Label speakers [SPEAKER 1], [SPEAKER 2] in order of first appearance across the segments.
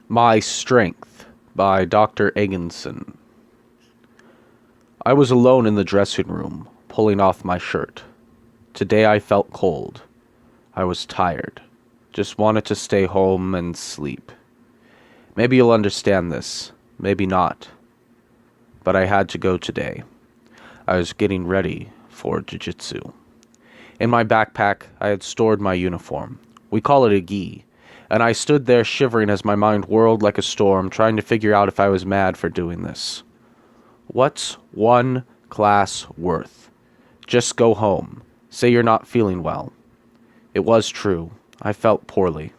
[SPEAKER 1] My Strength by Dr. Eganson. I was alone in the dressing room, pulling off my shirt. Today I felt cold. I was tired. Just wanted to stay home and sleep. Maybe you'll understand this, maybe not. But I had to go today. I was getting ready for Jujitsu. In my backpack, I had stored my uniform. We call it a gi. And I stood there shivering as my mind whirled like a storm, trying to figure out if I was mad for doing this. What's one class worth? Just go home. Say you're not feeling well. It was true. I felt poorly.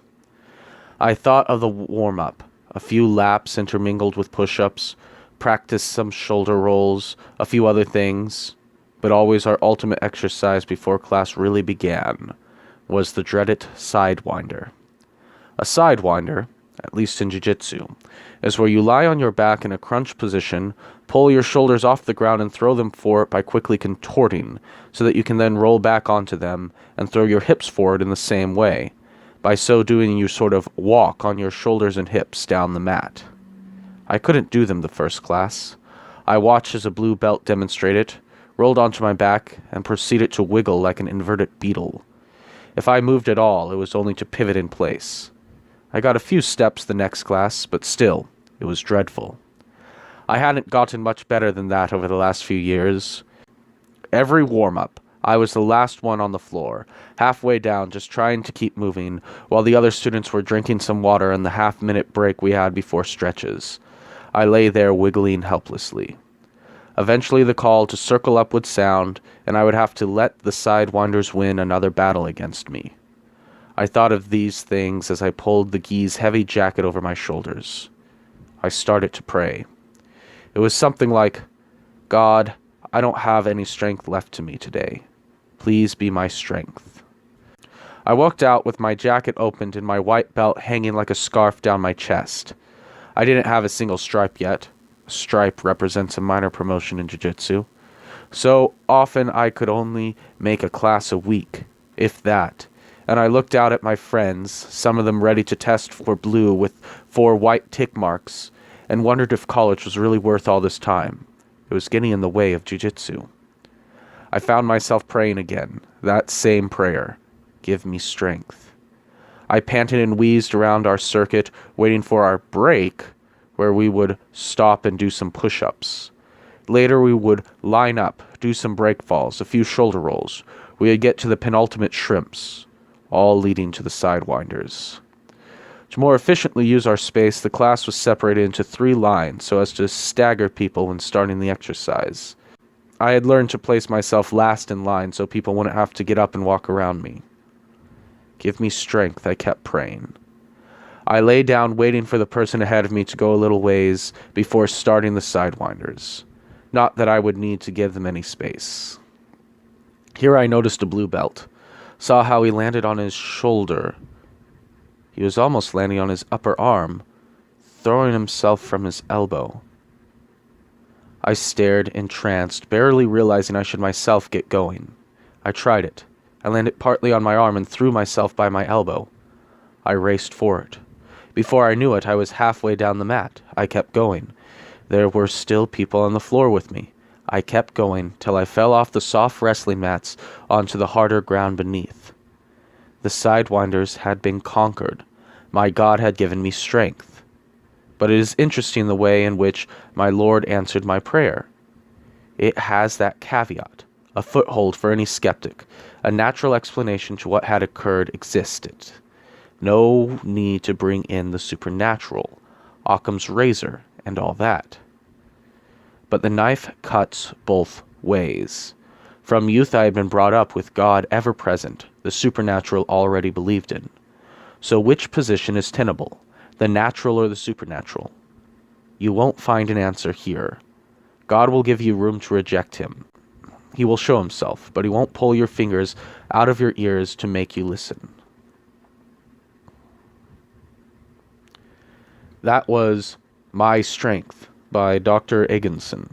[SPEAKER 1] I thought of the warm-up, a few laps intermingled with push-ups, practiced some shoulder rolls, a few other things, but always our ultimate exercise before class really began was the dreaded sidewinder. A sidewinder, at least in Jujitsu, is where you lie on your back in a crunch position, pull your shoulders off the ground and throw them forward by quickly contorting, so that you can then roll back onto them and throw your hips forward in the same way. By so doing, you sort of walk on your shoulders and hips down the mat. I couldn't do them the first class. I watched as a blue belt demonstrated, rolled onto my back, and proceeded to wiggle like an inverted beetle. If I moved at all, it was only to pivot in place. I got a few steps the next class, but still, it was dreadful. I hadn't gotten much better than that over the last few years. Every warm-up, I was the last one on the floor, halfway down just trying to keep moving, while the other students were drinking some water in the half-minute break we had before stretches. I lay there wiggling helplessly. Eventually the call to circle up would sound, and I would have to let the sidewinders win another battle against me. I thought of these things as I pulled the gi's heavy jacket over my shoulders. I started to pray. It was something like, God, I don't have any strength left to me today. Please be my strength. I walked out with my jacket opened and my white belt hanging like a scarf down my chest. I didn't have a single stripe yet. A stripe represents a minor promotion in Jiu-Jitsu. So often I could only make a class a week, if that. And I looked out at my friends, some of them ready to test for blue with 4 white tick marks, and wondered if college was really worth all this time. It was getting in the way of jiu-jitsu. I found myself praying again, that same prayer. Give me strength. I panted and wheezed around our circuit, waiting for our break, where we would stop and do some push-ups. Later we would line up, do some break falls, a few shoulder rolls. We would get to the penultimate shrimps, all leading to the sidewinders. To more efficiently use our space, the class was separated into 3 lines so as to stagger people when starting the exercise. I had learned to place myself last in line so people wouldn't have to get up and walk around me. Give me strength, I kept praying. I lay down waiting for the person ahead of me to go a little ways before starting the sidewinders. Not that I would need to give them any space. Here I noticed a blue belt. Saw how he landed on his shoulder. He was almost landing on his upper arm, throwing himself from his elbow. I stared, entranced, barely realizing I should myself get going. I tried it. I landed partly on my arm and threw myself by my elbow. I raced for it. Before I knew it, I was halfway down the mat. I kept going. There were still people on the floor with me. I kept going till I fell off the soft wrestling mats onto the harder ground beneath. The sidewinders had been conquered. My God had given me strength. But it is interesting the way in which my Lord answered my prayer. It has that caveat, a foothold for any skeptic. A natural explanation to what had occurred existed. No need to bring in the supernatural, Occam's razor, and all that. But the knife cuts both ways. From youth I had been brought up with God ever present, the supernatural already believed in. So which position is tenable, the natural or the supernatural? You won't find an answer here. God will give you room to reject him. He will show himself, but he won't pull your fingers out of your ears to make you listen. That was My Strength by Dr. Eganson.